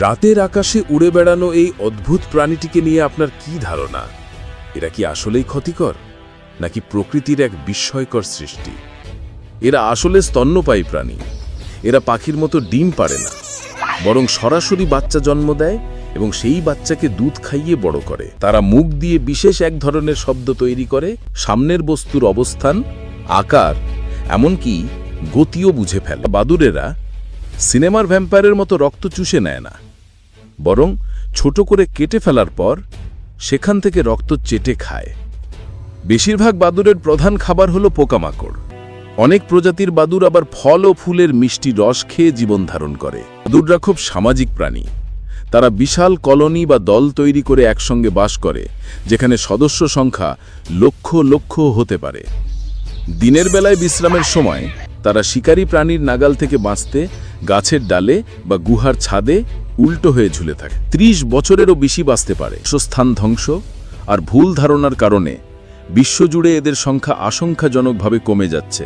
রাতের আকাশে উড়ে বেড়ানো এই অদ্ভুত প্রাণীটিকে নিয়ে আপনার কি ধারণা? এরা কি আসলেই ক্ষতিকর, নাকি প্রকৃতির এক বিস্ময়কর সৃষ্টি? এরা আসলে স্তন্যপায়ী প্রাণী। এরা পাখির মতো ডিম পারে না, বরং সরাসরি বাচ্চা জন্ম দেয় এবং সেই বাচ্চাকে দুধ খাইয়ে বড় করে। তারা মুখ দিয়ে বিশেষ এক ধরনের শব্দ তৈরি করে, সামনের বস্তুর অবস্থান, আকার, এমনকি গতিও বুঝে ফেলে। বাদুড়েরা সিনেমার ভ্যাম্পায়ারের মতো রক্ত চুষে নেয় না, বরং ছোট করে কেটে ফেলার পর সেখান থেকে রক্ত চেটে খায়। বেশিরভাগ বাদুড়ের প্রধান খাবার হলো পোকামাকড়। অনেক প্রজাতির বাদুড় আবার ফল ও ফুলের মিষ্টি রস খেয়ে জীবন ধারণ করে। বাদুড়রা খুব সামাজিক প্রাণী। তারা বিশাল কলোনি বা দল তৈরি করে একসঙ্গে বাস করে, যেখানে সদস্য সংখ্যা লক্ষ লক্ষ হতে পারে। দিনের বেলায় বিশ্রামের সময় তারা শিকারী প্রাণীর নাগাল থেকে বাঁচতে গাছের ডালে বা গুহার ছাদে উল্টো হয়ে ঝুলে থাকে। ৩০ বছরেরও বেশি বাঁচতে পারে। স্থান ধ্বংস আর ভুল ধারণার কারণে বিশ্বজুড়ে এদের সংখ্যা আশঙ্কাজনকভাবে কমে যাচ্ছে।